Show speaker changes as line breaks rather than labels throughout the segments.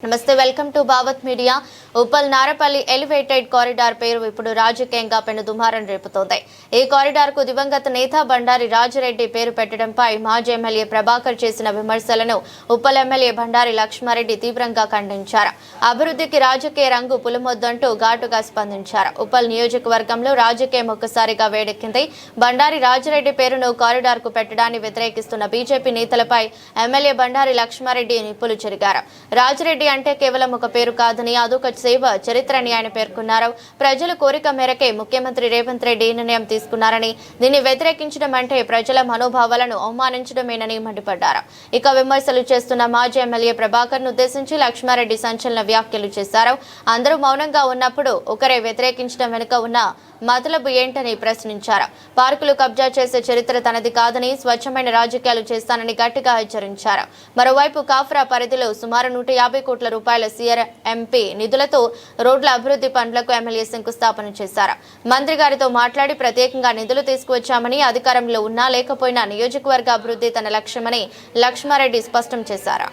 నమస్తే, welcome to Bhavat media. Uppal Narapally elevated corridor పేరు ఇప్పుడు రాజకీయంగా పెను దుమారం రేపుతోంది. ఈ కారిడార్ కు దివంగత నేత బండారి రాజిరెడ్డి పేరు పెట్టడంపై మాజీ ఎమ్మెల్యే ప్రభాకర్ చేసిన విమర్శలను ఉప్పల్ ఎమ్మెల్యే బండారి లక్ష్మారెడ్డి తీవ్రంగా ఖండించారు. అభివృద్ధికి రాజకీయ రంగు పులుమొద్దంటూ ఘాటుగా స్పందించారు. ఉప్పల్ నియోజకవర్గంలో రాజకీయం ఒక్కసారిగా వేడెక్కింది. బండారి రాజిరెడ్డి పేరును కారిడార్ కు పెట్టడాన్ని వ్యతిరేకిస్తున్న బీజేపీ నేతలపై ఎమ్మెల్యే బండారి లక్ష్మారెడ్డి నిప్పులు చెరిగారు. రాజిరెడ్డి అంటే కేవలం ఒక పేరు కాదని, అదొక సేవ చరిత్రని ఆయన పేర్కొన్నారు. ప్రజల కోరిక మేరకే ముఖ్యమంత్రి రేవంత్ రెడ్డి నిర్ణయం తీసుకున్నారని, దీన్ని వ్యతిరేకించడం అంటే ప్రజల మనోభావాలను అవమానించడమేనని మండిపడ్డారు. ఇక విమర్శలు చేస్తున్న మాజీ ఎమ్మెల్యే ప్రభాకర్ ను ఉద్దేశించి లక్ష్మారెడ్డి సంచలన వ్యాఖ్యలు చేశారు. అందరూ మౌనంగా ఉన్నప్పుడు ఒకరే వ్యతిరేకించడం వెనుక ఉన్న మతలబు ఏంటని ప్రశ్నించారు. పార్కులు కబ్జా చేసే చరిత్ర తనది కాదని, స్వచ్ఛమైన రాజకీయాలు చేస్తానని గట్టిగా హెచ్చరించారు. మరోవైపు కాఫ్రా పరిధిలో సుమారు 150 కోట్ల రూపాయల CRMP నిధులతో రోడ్ల అభివృద్ధి పనులకు ఎమ్మెల్యే శంకుస్థాపన చేశారు. మంత్రి గారితో మాట్లాడి ప్రత్యేకంగా నిధులు తీసుకువచ్చామని, అధికారంలో ఉన్నా లేకపోయినా నియోజకవర్గ అభివృద్ధి తన లక్ష్యమని లక్ష్మారెడ్డి స్పష్టం చేశారు.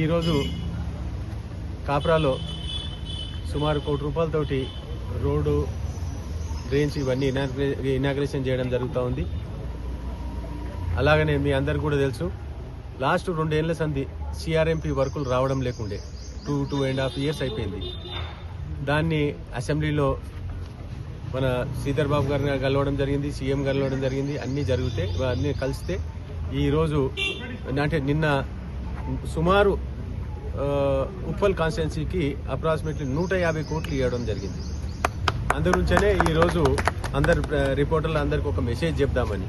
ఈరోజు కాఫ్రాలో సుమారు 1 కోటి రూపాయలతోటి రోడ్డు, డ్రైన్స్ ఇవన్నీ ఇనాగ్రేషన్ చేయడం జరుగుతూ ఉంది. అలాగనే మీ అందరికి కూడా తెలుసు, లాస్ట్ 2 ఏళ్ల సంధి CRMP వర్కులు రావడం లేకుండే 2.5 years అయిపోయింది. దాన్ని అసెంబ్లీలో మన శ్రీధర్ బాబు గారిని కలవడం జరిగింది, సీఎం కలవడం జరిగింది. అన్నీ జరిగితే అన్నీ కలిస్తే ఈరోజు అంటే నిన్న సుమారు ఉప్పల్ కాన్స్టిట్యున్సీకి అప్రాక్సిమేట్లీ 150 కోట్లు ఇవ్వడం జరిగింది. అందుగురించనే ఈరోజు అందరు రిపోర్టర్లు అందరికి ఒక మెసేజ్ చెప్దామని.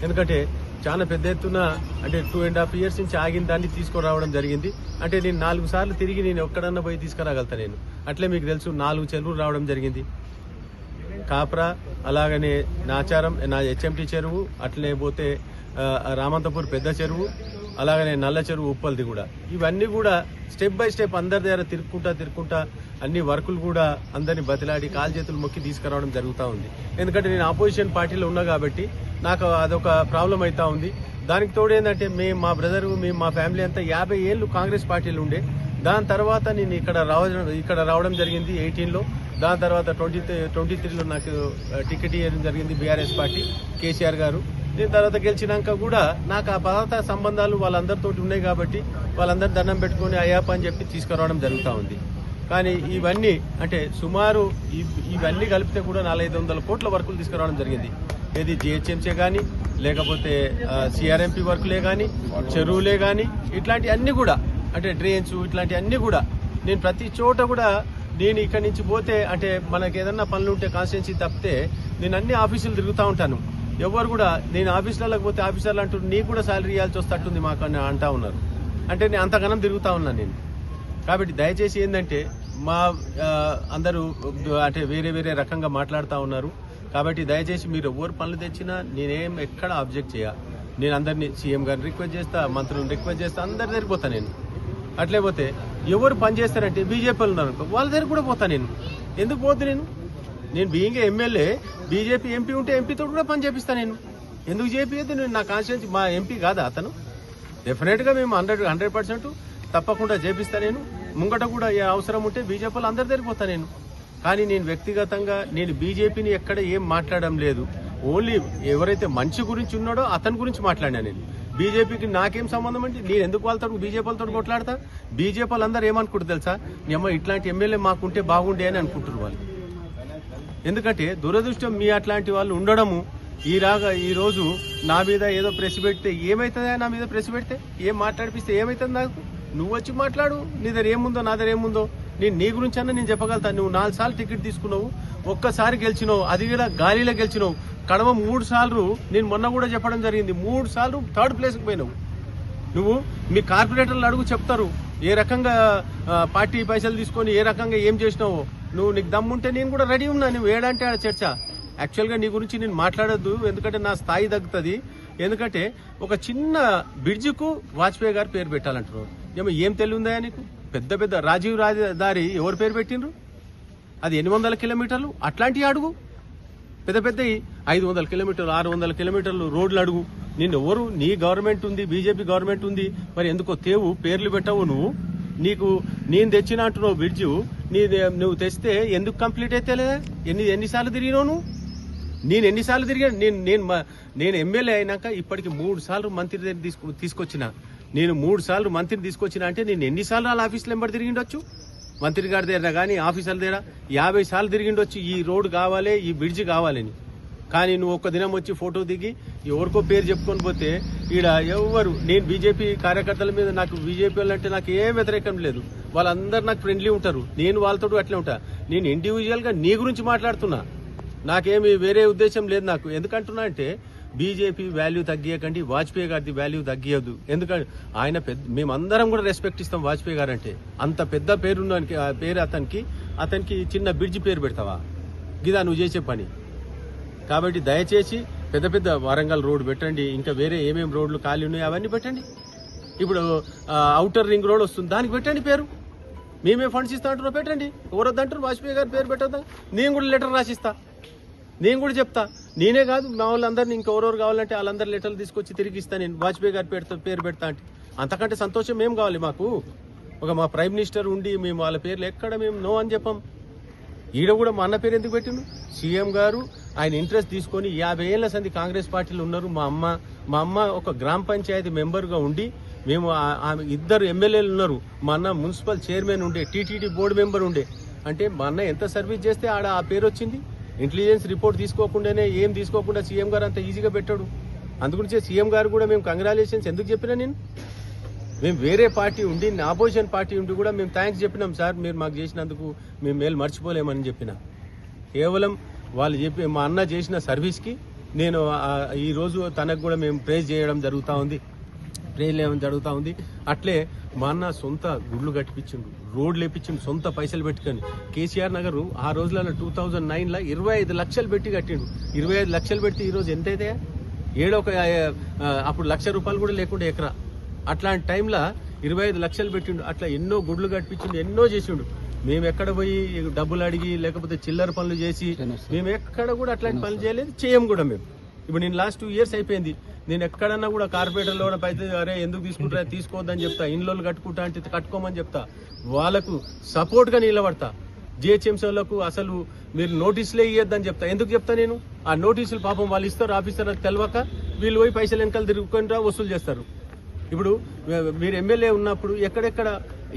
ఎందుకంటే చాలా పెద్ద ఎత్తున అంటే 2.5 years నుంచి ఆగిన దాన్ని తీసుకురావడం జరిగింది. అంటే నేను 4 సార్లు తిరిగి నేను ఎక్కడన్నా పోయి తీసుకురాగలుగుతా. నేను అట్లే మీకు తెలుసు 4 చెరువులు రావడం జరిగింది. కాప్రా, అలాగనే నాచారం, నా HMT చెరువు, అట్లనే పోతే రామంతపూర్ పెద్ద చెరువు, అలాగనే నల్ల చెరువు, ఉప్పల్ది కూడా. ఇవన్నీ కూడా స్టెప్ బై స్టెప్ అందరి దగ్గర తిరుక్కుంటా అన్ని వర్కులు కూడా అందరినీ బతిలాడి కాలు చేతులు మొక్కి తీసుకురావడం జరుగుతూ ఉంది. ఎందుకంటే నేను ఆపోజిషన్ పార్టీలో ఉన్నా కాబట్టి నాకు అదొక ప్రాబ్లం అవుతా ఉంది. దానికి తోడు ఏంటంటే మా బ్రదరు, మా ఫ్యామిలీ అంతా 50 ఏళ్ళు కాంగ్రెస్ పార్టీలు ఉండే. దాని తర్వాత నేను ఇక్కడ రావడం జరిగింది 18లో. దాని తర్వాత 23లో నాకు టికెట్ ఇవ్వడం జరిగింది బీఆర్ఎస్ పార్టీ, కేసీఆర్ గారు. దీని తర్వాత గెలిచినాక కూడా నాకు ఆ పాత సంబంధాలు వాళ్ళందరితో ఉన్నాయి కాబట్టి వాళ్ళందరూ దండం పెట్టుకుని అయ్యాప అని చెప్పి తీసుకురావడం జరుగుతూ ఉంది. కానీ ఇవన్నీ అంటే సుమారు ఇవన్నీ కలిపితే కూడా 400-500 కోట్ల వర్కులు తీసుకురావడం జరిగింది. ఏది GHMC కానీ, లేకపోతే CRMP వర్కులే కానీ, చెరువులే కానీ, ఇట్లాంటి అన్ని కూడా అంటే డ్రైన్స్ ఇట్లాంటి అన్ని కూడా నేను ప్రతి చోట కూడా నేను ఇక్కడి నుంచి పోతే అంటే మనకి ఏదన్నా పనులు ఉంటే కాన్స్టిట్యున్సీ తప్పితే నేను అన్ని ఆఫీసులు తిరుగుతూ ఉంటాను. ఎవరు కూడా నేను ఆఫీసులకు పోతే ఆఫీసర్లు అంటారు నీకు కూడా శాలరీ ఇవ్వాల్సి వస్తట్టుంది మాకు అని అంటా ఉన్నారు. అంటే నేను అంతగానం తిరుగుతూ ఉన్నాను నేను. కాబట్టి దయచేసి ఏంటంటే మా అందరూ అంటే వేరే రకంగా మాట్లాడుతూ ఉన్నారు. కాబట్టి దయచేసి మీరు ఎవరు పనులు తెచ్చినా నేనేం ఎక్కడ ఆబ్జెక్ట్ చేయ. నేను అందరినీ సీఎం గారిని రిక్వెస్ట్ చేస్తా, మంత్రులను రిక్వెస్ట్ చేస్తా, అందరి దగ్గరికి పోతా నేను. అట్లే పోతే ఎవరు పని చేస్తారంటే బీజేపీ వాళ్ళు ఉన్నారు అనుకో, వాళ్ళ దగ్గర కూడా పోతా నేను. ఎందుకు పోతే నేను బీయింగ్ ఎమ్మెల్యే, బీజేపీ ఎంపీ ఉంటే ఎంపీతో కూడా పని చేపిస్తా నేను. ఎందుకు చేపియద్దు? నేను నా కాన్స్టిట్యున్సీ మా ఎంపీ కాదా అతను? డెఫినెట్గా మేము 100% తప్పకుండా చేపిస్తా నేను. ముంగట కూడా ఏ అవసరం ఉంటే బీజేపీ వాళ్ళు అందరి దగ్గరికి పోతా నేను. కానీ నేను వ్యక్తిగతంగా నేను బీజేపీని ఎక్కడ ఏం మాట్లాడడం లేదు. ఓన్లీ ఎవరైతే మంచి గురించి ఉన్నాడో అతని గురించి మాట్లాడినా నేను. బీజేపీకి నాకేం సంబంధం అంటే నేను ఎందుకు వాళ్ళతో బీజేపీ వాళ్ళతో కొట్లాడతా? బీజేపీ వాళ్ళందరూ ఏమనుకుంటారు తెలుసా? ఇట్లాంటి ఎమ్మెల్యే మాకుంటే బాగుండే అని అనుకుంటారు వాళ్ళు. ఎందుకంటే దురదృష్టం మీ అట్లాంటి వాళ్ళు ఉండడము. ఈ రోజు నా మీద ఏదో ప్రెస్ పెడితే ఏమవుతుందా? నా మీద ప్రెస్ పెడితే ఏం మాట్లాడిపిస్తే ఏమవుతుంది నాకు? నువ్వు వచ్చి మాట్లాడు, నీ దగ్గర ఏముందో నా దగ్గర ఏముందో. నేను నీ గురించి అన్నా నేను చెప్పగలుగుతాను. నువ్వు 4 సార్లు టికెట్ తీసుకున్నావు, ఒక్కసారి గెలిచినావు, అది కూడా గాలిలో గెలిచినావు. కడవ 3 సార్లు నేను మొన్న కూడా చెప్పడం జరిగింది, 3 సార్లు 3rd ప్లేస్కి పోయినావు. నువ్వు మీ కార్పొరేటర్లు అడుగు చెప్తారు ఏ రకంగా పార్టీ పైసలు తీసుకొని ఏ రకంగా ఏం చేసినావో. నీకు దమ్ముంటే నేను కూడా రెడీ ఉన్నా. నువ్వు ఏడంటే ఆడ చర్చ. యాక్చువల్గా నీ గురించి నేను మాట్లాడొద్దు, ఎందుకంటే నా స్థాయి తగ్గుతుంది. ఎందుకంటే ఒక చిన్న బ్రిడ్జికు వాజ్పేయి గారు పేరు పెట్టాలంటారు. ఏం తెలియదా నీకు? పెద్ద రాజీవ్ రహదారి ఎవరు పేరు పెట్టిండ్రు? అది 800 కిలోమీటర్లు. అట్లాంటివి అడుగు. పెద్ద 500 కిలోమీటర్లు, 600 కిలోమీటర్లు రోడ్లు అడుగు. నిన్ను ఎవరు? నీ గవర్నమెంట్ ఉంది, బీజేపీ గవర్నమెంట్ ఉంది, మరి ఎందుకో పేర్లు పెట్టవు నువ్వు. నీకు నేను తెచ్చిన అంటున్నావు బ్రిడ్జు నువ్వు తెస్తే ఎందుకు కంప్లీట్ అయితే లేదా? ఎన్నిసార్లు తిరిగినావు నువ్వు? నేను ఎన్నిసార్లు తిరిగాను? నేను ఎమ్మెల్యే అయినాక ఇప్పటికి 3 సార్లు మంత్రి దగ్గర తీసుకొచ్చిన. నేను 3 సార్లు మంత్రిని తీసుకొచ్చిన అంటే నేను ఎన్నిసార్లు వాళ్ళ ఆఫీసులో ఎంబడి తిరిగిండొచ్చు? మంత్రి గారి దగ్గర కానీ ఆఫీసర్ల దగ్గర 50 సార్లు తిరిగిండొచ్చు. ఈ రోడ్డు కావాలి, ఈ బ్రిడ్జ్ కావాలని. కానీ నువ్వు ఒక్క దినం వచ్చి ఫోటో దిగి ఎవరికో పేరు చెప్పుకొని పోతే ఈడ ఎవరు, నేను బీజేపీ కార్యకర్తల మీద, నాకు బీజేపీ వాళ్ళంటే నాకు ఏం వ్యతిరేకం లేదు, వాళ్ళందరూ నాకు ఫ్రెండ్లీ ఉంటారు, నేను వాళ్ళతో అట్లే ఉంటా. నేను ఇండివిజువల్గా నీ గురించి మాట్లాడుతున్నా, నాకేమి వేరే ఉద్దేశం లేదు నాకు. ఎందుకంటున్నా అంటే బీజేపీ వాల్యూ తగ్గియకండి, వాజ్పేయి గారిది వాల్యూ తగ్గియద్దు. ఎందుకంటే ఆయన మేమందరం కూడా రెస్పెక్ట్ ఇస్తాం వాజ్పేయి గారు అంటే. అంత పెద్ద పేరున్న పేరు అతనికి చిన్న బ్రిడ్జ్ పేరు పెడతావా? గిదా నువ్వు చేసే పని. కాబట్టి దయచేసి పెద్ద వరంగల్ రోడ్డు పెట్టండి, ఇంకా వేరే ఏమేమి రోడ్లు ఖాళీ ఉన్నాయో అవన్నీ పెట్టండి. ఇప్పుడు ఔటర్ రింగ్ రోడ్ వస్తుంది, దానికి పెట్టండి పేరు. మేమే ఫండ్స్ ఇస్తా అంటున్నాం, పెట్టండి. ఎవరొద్దంటారు వాజ్పేయి గారి పేరు పెట్టొద్దా? నేను కూడా లెటర్ రాసిస్తా, నేను కూడా చెప్తా. నేనే కాదు, మా వాళ్ళందరినీ ఇంకెవరెవరు కావాలంటే వాళ్ళందరి లెటర్లు తీసుకొచ్చి తిరిగి ఇస్తా. నేను వాజ్పేయి గారి పేరు పెడతా అంటే అంతకంటే సంతోషం ఏం కావాలి మాకు? మా ప్రైమ్ మినిస్టర్ ఉండి మేము వాళ్ళ పేర్లు ఎక్కడ మేము నో అని చెప్పాం. ఈడ కూడా మా అన్న పేరు ఎందుకు పెట్టిండు? సీఎం గారు ఆయన ఇంట్రెస్ట్ తీసుకొని 50 ఏళ్ల సంది కాంగ్రెస్ పార్టీలో ఉన్నారు. మా అమ్మ ఒక గ్రామ పంచాయతీ మెంబర్గా ఉండి, మేము ఆమె 2 ఎమ్మెల్యేలు ఉన్నారు. మా అన్న మున్సిపల్ చైర్మన్ ఉండే, టీటీడీ బోర్డు మెంబర్ ఉండే. అంటే మా అన్న ఎంత సర్వీస్ చేస్తే ఆడ ఆ పేరు వచ్చింది. ఇంటెలిజెన్స్ రిపోర్ట్ తీసుకోకుండానే, ఏం తీసుకోకుండా సీఎం గారు అంత ఈజీగా పెట్టాడు. అందుగురించే సీఎం గారు కూడా మేము కంగ్రాచులేషన్స్ ఎందుకు చెప్పినా, మేము వేరే పార్టీ ఉండి, ఆపోజిషన్ పార్టీ ఉండి కూడా మేము థ్యాంక్స్ చెప్పినాం. సార్ మీరు మాకు చేసినందుకు మేము మేలు మర్చిపోలేమని చెప్పిన. కేవలం వాళ్ళు మా అన్న చేసిన సర్వీస్కి నేను ఈరోజు తనకు కూడా మేము ప్రేజ్ చేయడం జరుగుతూ ఉంది. అట్లే మా అన్న సొంత గుడ్లు కట్టిపించిండు, రోడ్లు వేపించిండు, సొంత పైసలు పెట్టుకొని. కేసీఆర్ నగర్ ఆ రోజులలో 2009లో 25 లక్షలు పెట్టి కట్టిండు. 25 లక్షలు పెడితే ఈరోజు ఎంతైతే అప్పుడు ₹1,00,000 కూడా లేకుండా ఎకరా. అట్లాంటి టైంలో 25 లక్షలు పెట్టిండు. అట్లా ఎన్నో గుడ్లు కట్టించిండు, ఎన్నో చేసిండు. మేము ఎక్కడ పోయి డబ్బులు అడిగి లేకపోతే చిల్లర పనులు చేసి మేము ఎక్కడ కూడా అట్లాంటి పనులు చేయలేదు, చేయం కూడా మేము. ఇప్పుడు నేను లాస్ట్ 2 ఇయర్స్ అయిపోయింది. నేను ఎక్కడన్నా కూడా కార్పొరేటర్లో కూడా పైతే అరే ఎందుకు తీసుకుంటారా, తీసుకోవద్దని చెప్తా. ఇండ్లు కట్టుకుంటా అంటే కట్టుకోమని చెప్తా. వాళ్ళకు సపోర్ట్గా నిలబడతా. జిహెచ్ఎంసీ వాళ్ళకు అసలు మీరు నోటీసులే ఇవ్వద్దని చెప్తా. ఎందుకు చెప్తా నేను? ఆ నోటీసులు పాపం వాళ్ళు ఇస్తారు, ఆఫీసర్ తెలవక వీళ్ళు పోయి పైసలు వెనకాల తిరుగుకుంటా వసూలు చేస్తారు. ఇప్పుడు మీరు ఎమ్మెల్యే ఉన్నప్పుడు ఎక్కడెక్కడ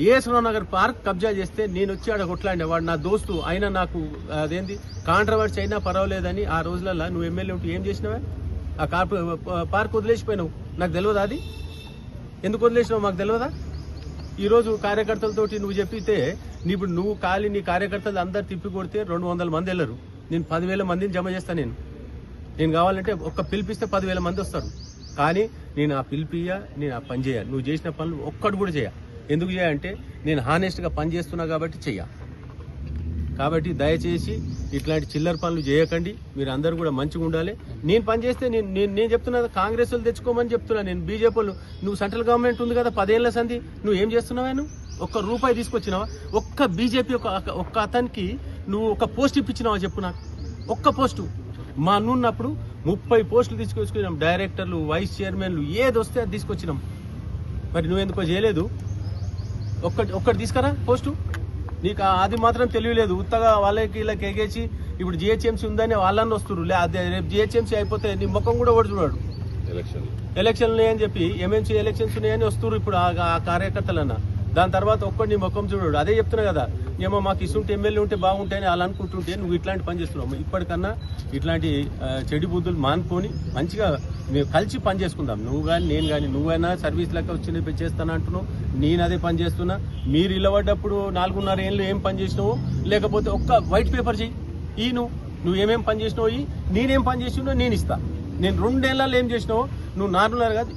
ఏఎస్రావు నగర్ పార్క్ కబ్జా చేస్తే నేను వచ్చి ఆడ కొట్లాడినా, వాడు నా దోస్తు అయినా, నాకు అదేంది కాంట్రవర్సీ అయినా పర్వాలేదని. ఆ రోజులలో నువ్వు ఎమ్మెల్యే ఉంటూ ఏం చేసినావా? ఆ పార్క్ వదిలేసిపోయినావు. నాకు తెలియదా? అది ఎందుకు వదిలేసినావు మాకు తెలియదా? ఈరోజు కార్యకర్తలతోటి నువ్వు చెప్పితే ఇప్పుడు నువ్వు నీ కార్యకర్తలు అందరు తిప్పి కొడితే 200 మంది వెళ్ళరు. నేను 10,000 మందిని జమ చేస్తాను. నేను కావాలంటే ఒక్క పిలిపిస్తే 10,000 మంది వస్తారు. కానీ నేను ఆ పిలిపియ్యా, నేను ఆ పని చేయ. నువ్వు చేసిన పనులు ఒక్కడు కూడా చేయ. ఎందుకు చేయాలంటే నేను హానెస్ట్గా పని చేస్తున్నా కాబట్టి చెయ్య. కాబట్టి దయచేసి ఇట్లాంటి చిల్లర పనులు చేయకండి. మీరు అందరూ కూడా మంచిగా ఉండాలి. నేను పని చేస్తే నేను చెప్తున్నా, కాంగ్రెస్ వాళ్ళు తెచ్చుకోమని చెప్తున్నా. నేను బీజేపీ వాళ్ళు, నువ్వు సెంట్రల్ గవర్నమెంట్ ఉంది కదా 10 ఏళ్ల సంది, నువ్వు ఏం చేస్తున్నావా? నువ్వు ₹1 తీసుకొచ్చినావా? ఒక్క బీజేపీ ఒక్క అతనికి నువ్వు ఒక పోస్ట్ ఇప్పించినావా చెప్పు నాకు? ఒక్క పోస్టు. మా అన్నున్నప్పుడు 30 పోస్టులు తీసుకొచ్చుకున్నాం. డైరెక్టర్లు, వైస్ చైర్మన్లు, ఏది వస్తే అది తీసుకొచ్చినాం. మరి నువ్వెందుకో చేయలేదు? ఒక్కటి తీసుకురా పోస్టు. నీకు అది మాత్రం తెలియలేదు. ఉత్తగా వాళ్ళకి ఇలా ఎగేసి ఇప్పుడు జిహెచ్ఎంసీ ఉందని వాళ్ళని వస్తున్నారు. అదే రేపు జిహెచ్ఎంసీ అయిపోతే నీ ముఖం కూడా ఓడి చూడాడు. ఎలక్షన్లు ఉన్నాయని చెప్పి ఎంఎంసీ ఎలక్షన్స్ ఉన్నాయని వస్తున్నారు ఇప్పుడు ఆ కార్యకర్తలన్నా. దాని తర్వాత ఒక్కడి నీ ముఖం చూడాడు. అదే చెప్తున్నా కదా, ఏమో మాకు ఇసుంటే ఎమ్మెల్యే ఉంటే బాగుంటాయని అలా అనుకుంటుంటే నువ్వు ఇట్లాంటి పని చేస్తున్నావు. ఇప్పటికన్నా ఇట్లాంటి చెడు బుద్ధులు మానుకొని మంచిగా మేము కలిసి పని చేసుకుందాం. నువ్వు కానీ నేను కానీ, నువ్వైనా సర్వీస్ లెక్క వచ్చి చేస్తాను అంటున్నావు, నేను అదే పని చేస్తున్నా. మీరు ఇల్లబడ్డప్పుడు 4.5 ఏళ్ళు ఏం పని చేసినావో, లేకపోతే ఒక్క వైట్ పేపర్ చెయ్యి. నువ్వు ఏమేం పని చేసినావు, నేనేం పని చేసినావు నేను ఇస్తా. నేను 2 ఏళ్ళలో ఏం చేసినావో నువ్వు 4.5 కాదు